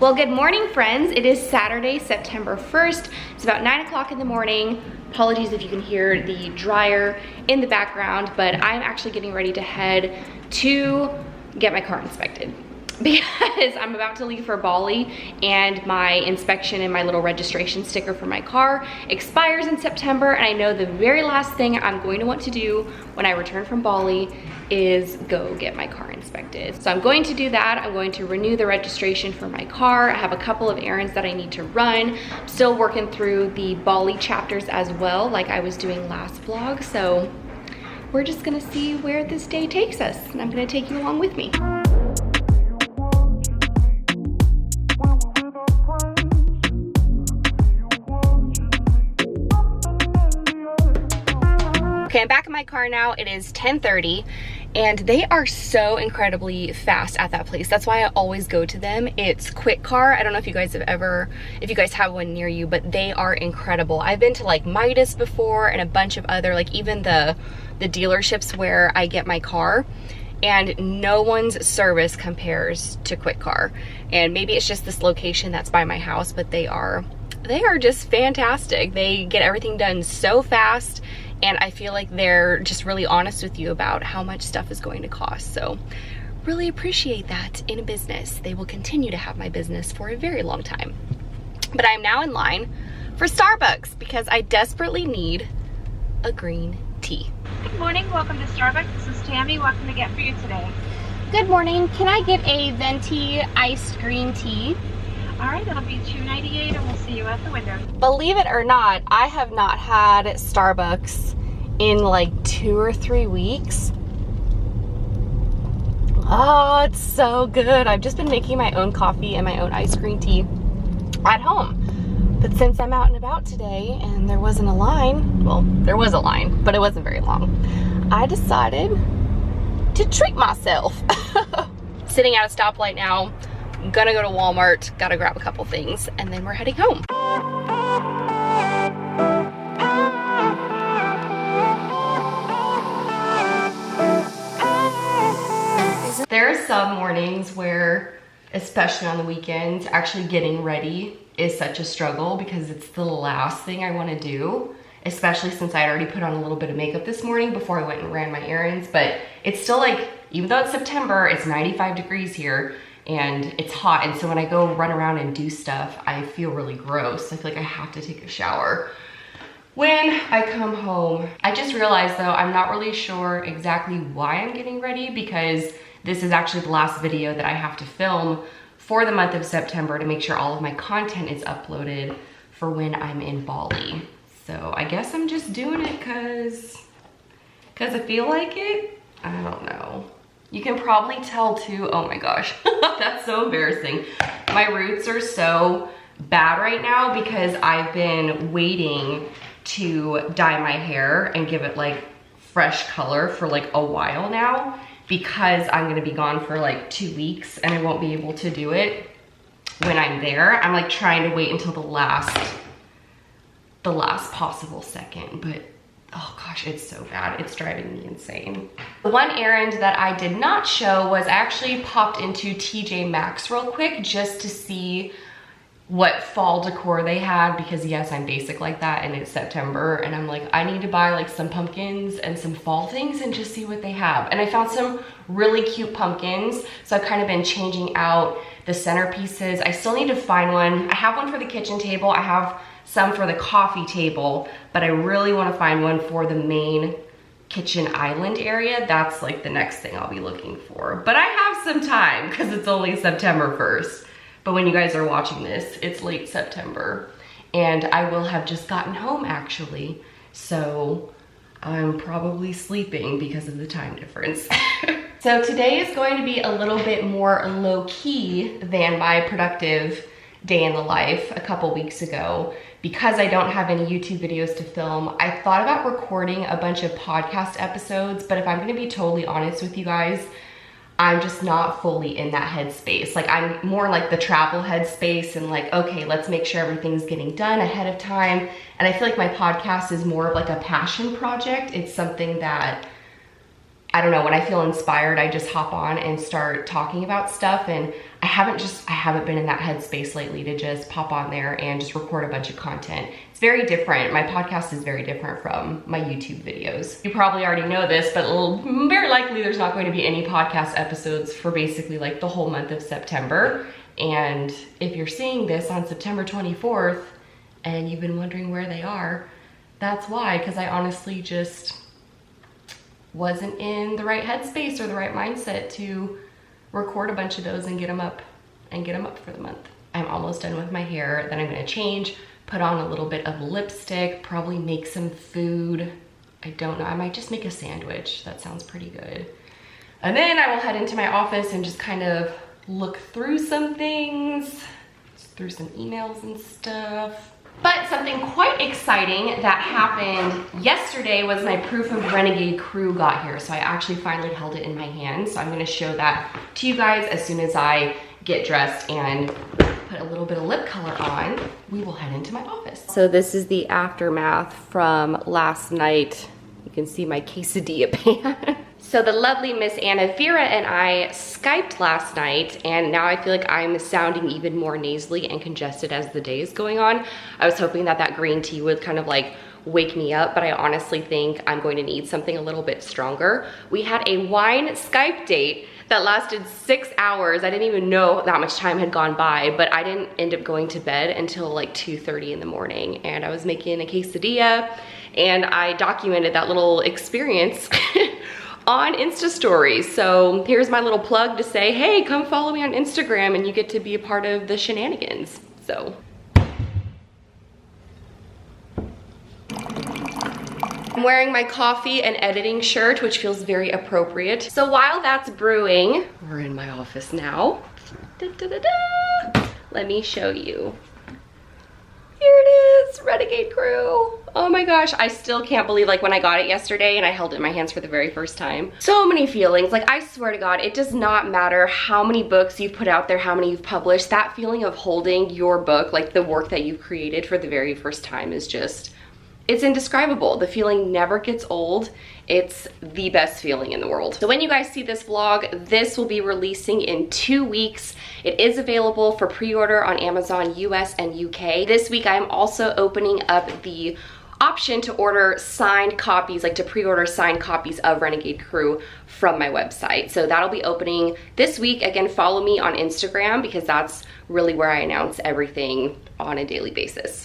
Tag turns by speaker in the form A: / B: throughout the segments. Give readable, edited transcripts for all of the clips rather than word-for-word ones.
A: Well, good morning, friends. It is Saturday, September 1st. It's about 9 o'clock in the morning. Apologies if you can hear the dryer in the background, but I'm actually getting ready to head to get my car inspected because I'm about to leave for Bali and my inspection and my little registration sticker for my car expires in September, and I know the very last thing I'm going to want to do when I return from Bali is go get my car inspected. So I'm going to do that. I'm going to renew the registration for my car. I have a couple of errands that I need to run. I'm still working through the Bali chapters as well, like I was doing last vlog. So we're just gonna see where this day takes us, and I'm gonna take you along with me. Okay, I'm back in my car now. It is 10:30 and they are so incredibly fast at that place. That's why I always go to them. It's Quick Car. I don't know if you guys have one near you, but they are incredible. I've been to like Midas before and a bunch of other, like even the dealerships where I get my car, and no one's service compares to Quick Car. And maybe it's just this location that's by my house, but they are just fantastic. They get everything done so fast, and I feel like they're just really honest with you about how much stuff is going to cost. So really appreciate that in a business. They will continue to have my business for a very long time. But I'm now in line for Starbucks because I desperately need a green tea.
B: Good morning, welcome to Starbucks. This is Tammy. What can I get for you today?
A: Good morning. Can I get a venti iced green tea?
B: All right, that'll be $2.98 and we'll see you at the window.
A: Believe it or not, I have not had Starbucks in like 2 or 3 weeks. Oh, it's so good. I've just been making my own coffee and my own iced green tea at home. But since I'm out and about today and there wasn't a line, well, there was a line, but it wasn't very long, I decided to treat myself. Sitting at a stoplight now, gonna go to Walmart, gotta grab a couple things, and then we're heading home. There are some mornings where, especially on the weekends, actually getting ready is such a struggle because it's the last thing I want to do, especially since I had already put on a little bit of makeup this morning before I went and ran my errands. But it's still like, even though it's September, it's 95 degrees here and it's hot, and so when I go run around and do stuff, I feel really gross. I feel like I have to take a shower when I come home. I just realized though, I'm not really sure exactly why I'm getting ready, because this is actually the last video that I have to film for the month of September to make sure all of my content is uploaded for when I'm in Bali. So I guess I'm just doing it cause I feel like it. I don't know. You can probably tell too, oh my gosh, that's so embarrassing. My roots are so bad right now because I've been waiting to dye my hair and give it like fresh color for like a while now, because I'm gonna be gone for like 2 weeks and I won't be able to do it when I'm there. I'm like trying to wait until the last possible second, but oh gosh, it's so bad. It's driving me insane. The one errand that I did not show was I actually popped into TJ Maxx real quick just to see what fall decor they had, because yes, I'm basic like that and it's September and I'm like, I need to buy like some pumpkins and some fall things and just see what they have. And I found some really cute pumpkins, so I've kind of been changing out the centerpieces. I still need to find one. I have one for the kitchen table, I have some for the coffee table, but I really want to find one for the main kitchen island area. That's like the next thing I'll be looking for. But I have some time because it's only September 1st. But when you guys are watching this, it's late September and I will have just gotten home actually. So I'm probably sleeping because of the time difference. So today is going to be a little bit more low-key than my productive day in the life a couple weeks ago. Because I don't have any YouTube videos to film, I thought about recording a bunch of podcast episodes, but if I'm gonna be totally honest with you guys, I'm just not fully in that headspace. Like, I'm more like the travel headspace and like, okay, let's make sure everything's getting done ahead of time. And I feel like my podcast is more of like a passion project. It's something that I don't know, when I feel inspired, I just hop on and start talking about stuff, and I haven't been in that headspace lately to just pop on there and just record a bunch of content. It's very different. My podcast is very different from my YouTube videos. You probably already know this, but very likely there's not going to be any podcast episodes for basically like the whole month of September. And if you're seeing this on September 24th and you've been wondering where they are, that's why, because I honestly just wasn't in the right headspace or the right mindset to record a bunch of those and get them up for the month. I'm almost done with my hair. Then I'm gonna change, put on a little bit of lipstick, probably make some food. I don't know, I might just make a sandwich. That sounds pretty good. And then I will head into my office and just kind of look through some things, through some emails and stuff. But something quite exciting that happened yesterday was my proof of Renegade Crew got here. So I actually finally held it in my hand. So I'm gonna show that to you guys as soon as I get dressed and put a little bit of lip color on. We will head into my office. So this is the aftermath from last night. You can see my quesadilla pan. So the lovely Miss Anna Vera and I Skyped last night, and now I feel like I'm sounding even more nasally and congested as the day is going on. I was hoping that that green tea would kind of like wake me up, but I honestly think I'm going to need something a little bit stronger. We had a wine Skype date that lasted 6 hours. I didn't even know that much time had gone by, but I didn't end up going to bed until like 2:30 in the morning, and I was making a quesadilla, and I documented that little experience on Insta stories. So here's my little plug to say, hey, come follow me on Instagram and you get to be a part of the shenanigans. So. I'm wearing my coffee and editing shirt, which feels very appropriate. So while that's brewing, we're in my office now. Let me show you. Here it is, Renegade Crew. Oh my gosh, I still can't believe like when I got it yesterday and I held it in my hands for the very first time. So many feelings, like I swear to God, it does not matter how many books you've put out there, how many you've published, that feeling of holding your book, like the work that you've created for the very first time is just, it's indescribable. The feeling never gets old. It's the best feeling in the world. So when you guys see this vlog, this will be releasing in 2 weeks. It is available for pre-order on Amazon US and UK. This week I'm also opening up the option to order signed copies, like to pre-order signed copies of Renegade Crew from my website. So that'll be opening this week. Again, follow me on Instagram because that's really where I announce everything on a daily basis.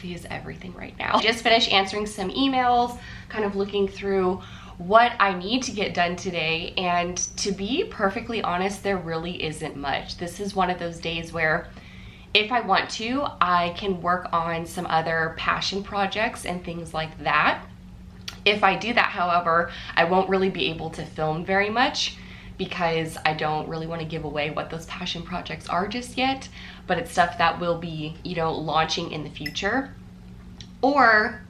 A: Is everything right now. I just finished answering some emails, kind of looking through what I need to get done today, and to be perfectly honest, there really isn't much. This is one of those days where if I want to, I can work on some other passion projects and things like that. If I do that, however, I won't really be able to film very much because I don't really want to give away what those passion projects are just yet, but it's stuff that will be, you know, launching in the future. Or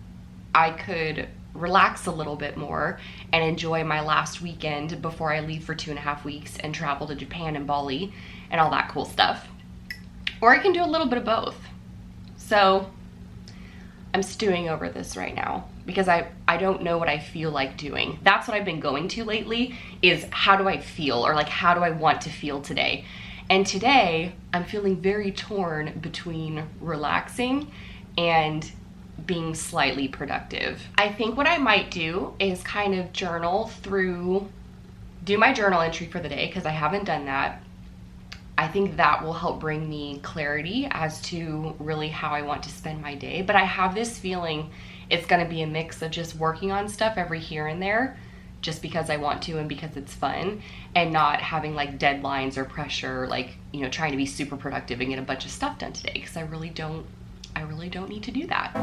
A: I could relax a little bit more and enjoy my last weekend before I leave for 2.5 weeks and travel to Japan and Bali and all that cool stuff. Or I can do a little bit of both. So I'm stewing over this right now because I don't know what I feel like doing. That's what I've been going to lately, is how do I feel, or like how do I want to feel today? And today I'm feeling very torn between relaxing and being slightly productive. I think what I might do is kind of do my journal entry for the day, because I haven't done that. I think that will help bring me clarity as to really how I want to spend my day. But I have this feeling it's gonna be a mix of just working on stuff every here and there, just because I want to and because it's fun, and not having like deadlines or pressure, like, you know, trying to be super productive and get a bunch of stuff done today, because I really don't need to do that.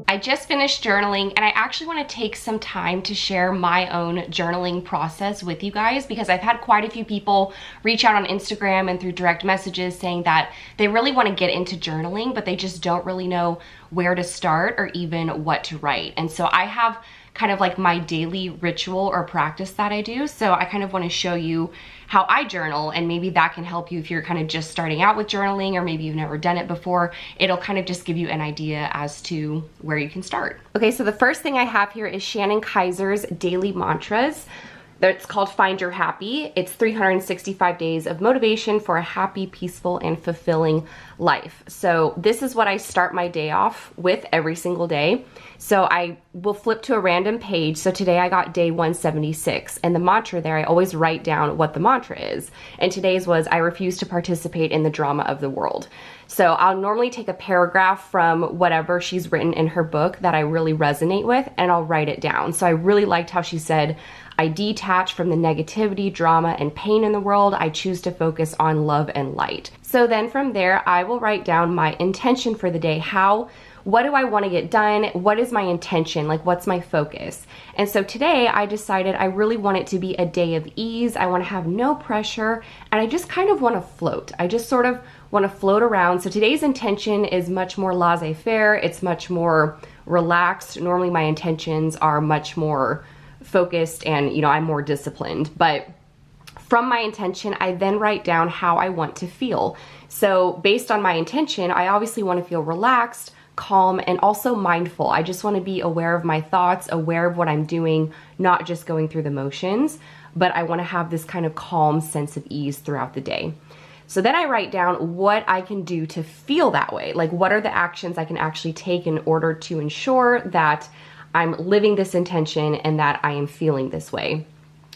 A: I just finished journaling, and I actually want to take some time to share my own journaling process with you guys, because I've had quite a few people reach out on Instagram and through direct messages saying that they really want to get into journaling, but they just don't really know where to start or even what to write. And so I have kind of like my daily ritual or practice that I do. So I kind of want to show you how I journal, and maybe that can help you if you're kind of just starting out with journaling, or maybe you've never done it before. It'll kind of just give you an idea as to where you can start. Okay, so the first thing I have here is Shannon Kaisers' daily mantras. It's called Find Your Happy. It's 365 days of motivation for a happy, peaceful, and fulfilling life. So this is what I start my day off with every single day. So I will flip to a random page. So today I got day 176, and the mantra there, I always write down what the mantra is. And today's was, I refuse to participate in the drama of the world. So I'll normally take a paragraph from whatever she's written in her book that I really resonate with, and I'll write it down. So I really liked how she said, I detach from the negativity, drama, and pain in the world. I choose to focus on love and light. So then from there, I will write down my intention for the day. What do I want to get done? What is my intention? Like, what's my focus? And so today I decided I really want it to be a day of ease. I want to have no pressure, and I just kind of want to float. I just sort of want to float around. So today's intention is much more laissez-faire. It's much more relaxed. Normally my intentions are much more focused and, I'm more disciplined. But from my intention, I then write down how I want to feel. So based on my intention, I obviously want to feel relaxed, calm, and also mindful. I just want to be aware of my thoughts, aware of what I'm doing, not just going through the motions, but I want to have this kind of calm sense of ease throughout the day. So then I write down what I can do to feel that way. Like, what are the actions I can actually take in order to ensure that I'm living this intention and that I am feeling this way.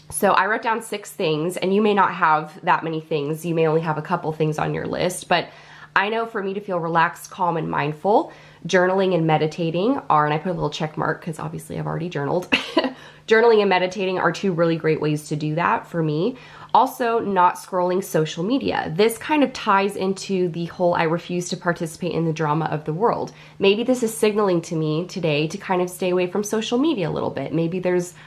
A: So I wrote down 6 things, and you may not have that many things. You may only have a couple things on your list, but I know for me to feel relaxed, calm, and mindful, journaling and meditating are, and I put a little check mark because obviously I've already journaled. Journaling and meditating are 2 really great ways to do that for me. Also, not scrolling social media. This kind of ties into the whole I refuse to participate in the drama of the world. Maybe this is signaling to me today to kind of stay away from social media a little bit. Maybe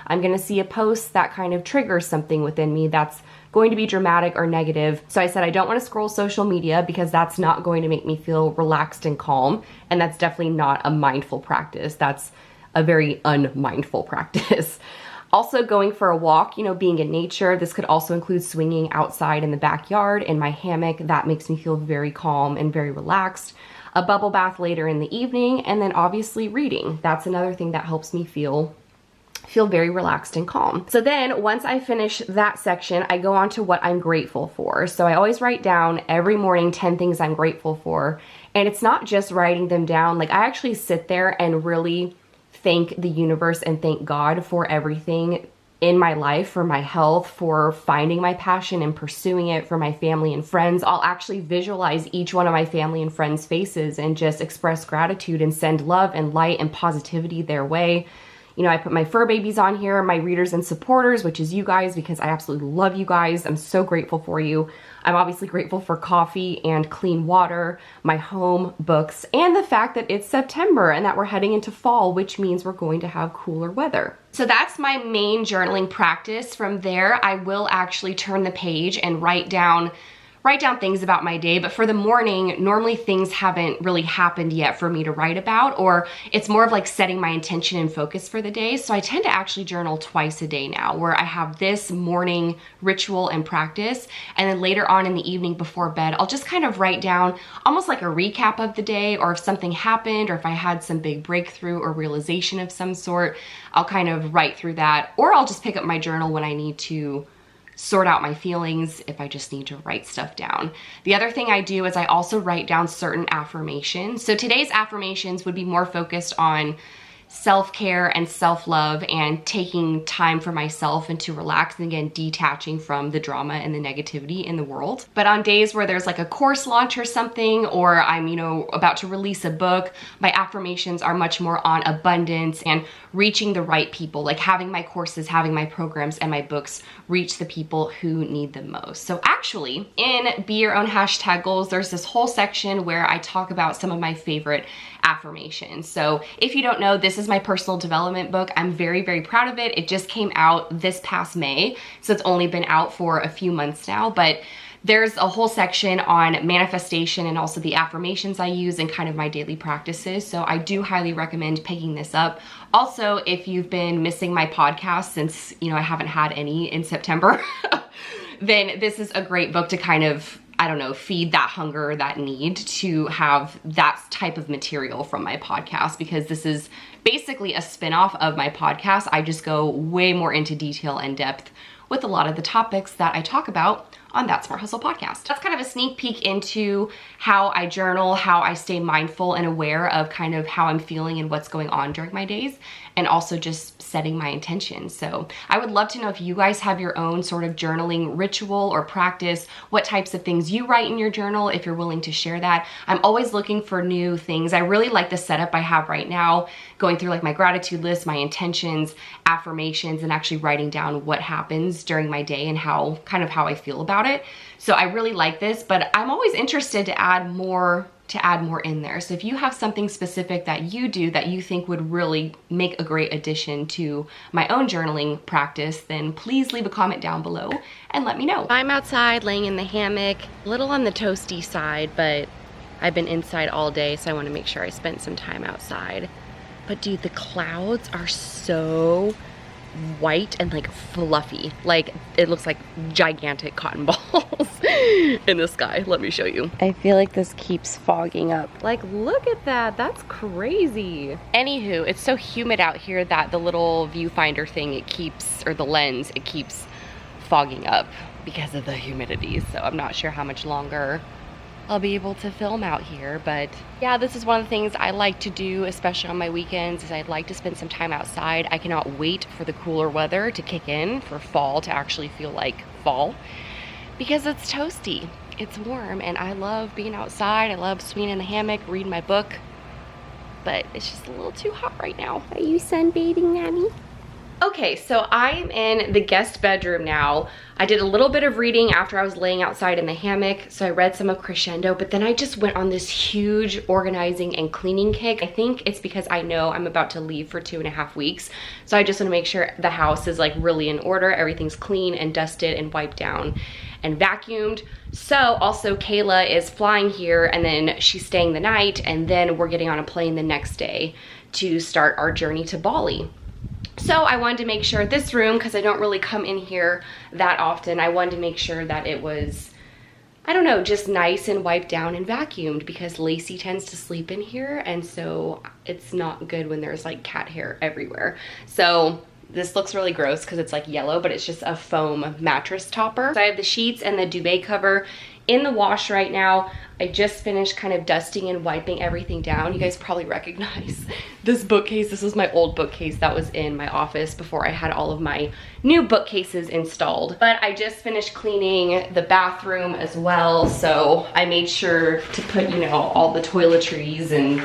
A: I'm going to see a post that kind of triggers something within me that's going to be dramatic or negative. So I said I don't want to scroll social media because that's not going to make me feel relaxed and calm. And that's definitely not a mindful practice. That's a very unmindful practice. Also, going for a walk, being in nature. This could also include swinging outside in the backyard in my hammock. That makes me feel very calm and very relaxed. A bubble bath later in the evening, and then obviously reading. That's another thing that helps me feel very relaxed and calm. So then once I finish that section, I go on to what I'm grateful for. So I always write down every morning 10 things I'm grateful for. And it's not just writing them down. Like, I actually sit there and really thank the universe and thank God for everything in my life, for my health, for finding my passion and pursuing it, for my family and friends. I'll actually visualize each one of my family and friends' faces and just express gratitude and send love and light and positivity their way. I put my fur babies on here, my readers and supporters, which is you guys, because I absolutely love you guys. I'm so grateful for you. I'm obviously grateful for coffee and clean water, my home, books, and the fact that it's September and that we're heading into fall, which means we're going to have cooler weather. So that's my main journaling practice. From there, I will actually turn the page and write down things about my day. But for the morning, normally things haven't really happened yet for me to write about, or it's more of like setting my intention and focus for the day. So I tend to actually journal twice a day now, where I have this morning ritual and practice, and then later on in the evening before bed, I'll just kind of write down almost like a recap of the day, or if something happened, or if I had some big breakthrough or realization of some sort, I'll kind of write through that, or I'll just pick up my journal when I need to sort out my feelings, if I just need to write stuff down. The other thing I do is I also write down certain affirmations. So today's affirmations would be more focused on self-care and self-love and taking time for myself and to relax, and again, detaching from the drama and the negativity in the world. But on days where there's like a course launch or something, or I'm, about to release a book, my affirmations are much more on abundance and reaching the right people, like having my courses, having my programs and my books reach the people who need them most. So actually, in Be Your Own #goals, there's this whole section where I talk about some of my favorite affirmations. So if you don't know, this is my personal development book. I'm very, very proud of it. It just came out this past May, so it's only been out for a few months now, but There's a whole section on manifestation and also the affirmations I use and kind of my daily practices. So I do highly recommend picking this up. Also, if you've been missing my podcast since, you know, I haven't had any in September, then this is a great book to kind of, I don't know, feed that hunger, that need to have that type of material from my podcast, because this is basically a spin-off of my podcast. I just go way more into detail and depth with a lot of the topics that I talk about on That Smart Hustle podcast. That's kind of a sneak peek into how I journal, how I stay mindful and aware of kind of how I'm feeling and what's going on during my days, and also just setting my intentions. So I would love to know if you guys have your own sort of journaling ritual or practice, what types of things you write in your journal, if you're willing to share that. I'm always looking for new things. I really like the setup I have right now, going through like my gratitude list, my intentions, affirmations, and actually writing down what happens during my day and how I feel about it. So I really like this, but I'm always interested to add more in there. So if you have something specific that you do that you think would really make a great addition to my own journaling practice, then please leave a comment down below and let me know. I'm outside laying in the hammock, a little on the toasty side, but I've been inside all day, so I want to make sure I spent some time outside. But dude, the clouds are so white and like fluffy. Like it looks like gigantic cotton balls in the sky. Let me show you. I feel like this keeps fogging up. Like look at that, that's crazy. Anywho, it's so humid out here that the little viewfinder thing, it keeps, or the lens, it keeps fogging up because of the humidity. So I'm not sure how much longer I'll be able to film out here, but yeah, this is one of the things I like to do, especially on my weekends, is I'd like to spend some time outside. I cannot wait for the cooler weather to kick in, for fall to actually feel like fall, because it's toasty, it's warm, and I love being outside. I love swinging in the hammock, reading my book, but it's just a little too hot right now. Are you sunbathing, Nanny? Okay, so I'm in the guest bedroom now. I did a little bit of reading after I was laying outside in the hammock, so I read some of Crescendo, but then I just went on this huge organizing and cleaning kick. I think it's because I know I'm about to leave for 2.5 weeks, so I just want to make sure the house is like really in order, everything's clean and dusted and wiped down and vacuumed. So also Kayla is flying here, and then she's staying the night, and then we're getting on a plane the next day to start our journey to Bali. So I wanted to make sure this room, because I don't really come in here that often, I wanted to make sure that it was, I don't know, just nice and wiped down and vacuumed, because Lacey tends to sleep in here, and so it's not good when there's like cat hair everywhere. So this looks really gross because it's like yellow, but it's just a foam mattress topper. So I have the sheets and the duvet cover in the wash right now. I just finished kind of dusting and wiping everything down. You guys probably recognize this bookcase. This was my old bookcase that was in my office before I had all of my new bookcases installed. But I just finished cleaning the bathroom as well. So I made sure to put, you know, all the toiletries and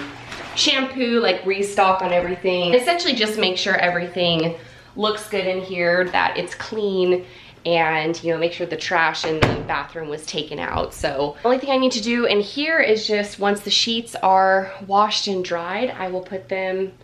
A: shampoo, like restock on everything. Essentially just make sure everything looks good in here, that it's clean, and you know, make sure the trash in the bathroom was taken out. So the only thing I need to do in here is just, once the sheets are washed and dried, I will put them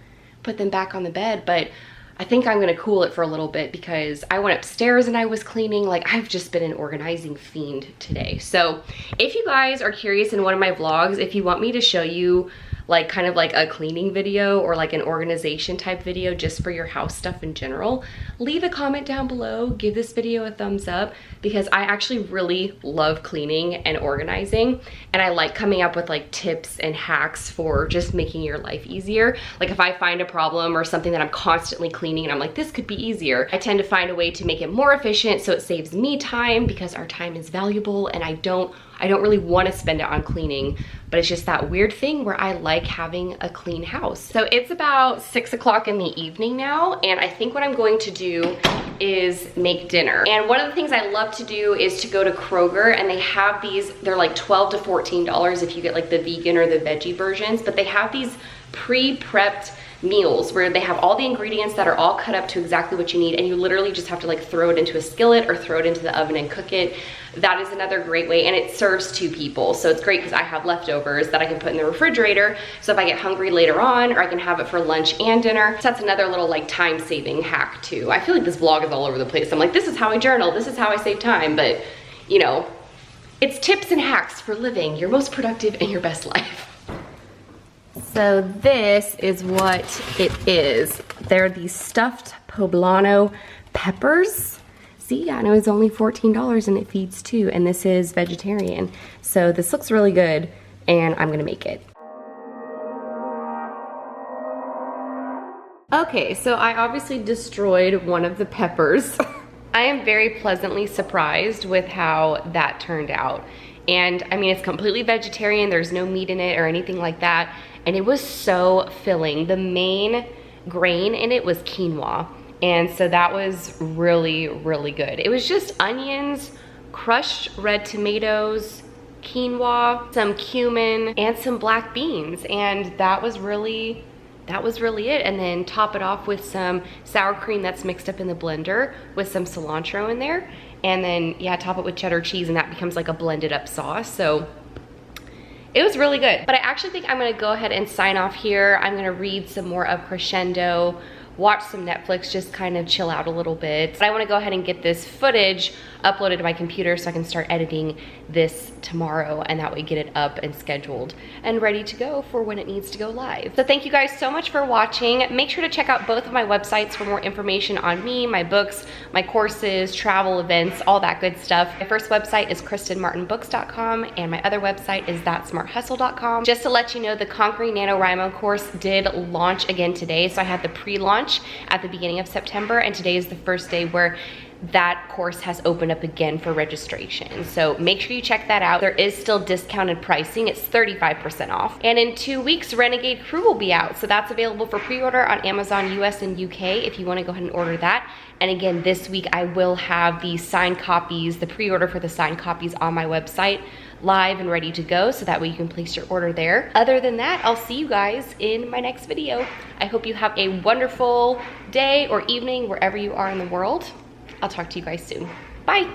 A: back on the bed. But I think I'm gonna cool it for a little bit, because I went upstairs and I was cleaning. Like, I've just been an organizing fiend today. So if you guys are curious, in one of my vlogs, if you want me to show you like kind of like a cleaning video or like an organization type video just for your house stuff in general, leave a comment down below, give this video a thumbs up, because I actually really love cleaning and organizing, and I like coming up with like tips and hacks for just making your life easier. Like if I find a problem or something that I'm constantly cleaning and I'm like, this could be easier, I tend to find a way to make it more efficient so it saves me time, because our time is valuable, and I don't really want to spend it on cleaning, but it's just that weird thing where I like having a clean house. So it's about 6 o'clock in the evening now, and I think what I'm going to do is make dinner. And one of the things I love to do is to go to Kroger, and they have these, they're like $12 to $14 if you get like the vegan or the veggie versions, but they have these pre-prepped meals where they have all the ingredients that are all cut up to exactly what you need, and you literally just have to like throw it into a skillet or throw it into the oven and cook it. That is another great way, and it serves 2 people, so it's great because I have leftovers that I can put in the refrigerator, so if I get hungry later on, or I can have it for lunch and dinner. So that's another little like time-saving hack too. I feel like this vlog is all over the place. I'm like, this is how I journal, this is how I save time, but you know, It's tips and hacks for living your most productive and your best life. So this is what it is. They're these stuffed poblano peppers. See, I know it's only $14 and it feeds 2, and this is vegetarian. So this looks really good, and I'm gonna make it. Okay, so I obviously destroyed one of the peppers. I am very pleasantly surprised with how that turned out. And I mean, it's completely vegetarian, there's no meat in it or anything like that. And it was so filling. The main grain in it was quinoa. And so that was really, really good. It was just onions, crushed red tomatoes, quinoa, some cumin, and some black beans. And that was really it. And then top it off with some sour cream that's mixed up in the blender with some cilantro in there. And then, yeah, top it with cheddar cheese, and that becomes like a blended up sauce. So it was really good. But I actually think I'm gonna go ahead and sign off here. I'm gonna read some more of Crescendo, watch some Netflix, just kind of chill out a little bit. But I wanna go ahead and get this footage uploaded to my computer so I can start editing this tomorrow, and that way get it up and scheduled and ready to go for when it needs to go live. So thank you guys so much for watching. Make sure to check out both of my websites for more information on me, my books, my courses, travel events, all that good stuff. My first website is KristenMartinBooks.com, and my other website is ThatSmartHustle.com. Just to let you know, the Conquering NaNoWriMo course did launch again today. So I had the pre-launch at the beginning of September, and today is the first day where that course has opened up again for registration. So make sure you check that out. There is still discounted pricing. It's 35% off. And in 2 weeks, Renegade Crew will be out. So that's available for pre-order on Amazon US and UK if you want to go ahead and order that. And again, this week I will have the signed copies, the pre-order for the signed copies on my website live and ready to go, so that way you can place your order there. Other than that, I'll see you guys in my next video. I hope you have a wonderful day or evening wherever you are in the world. I'll talk to you guys soon. Bye.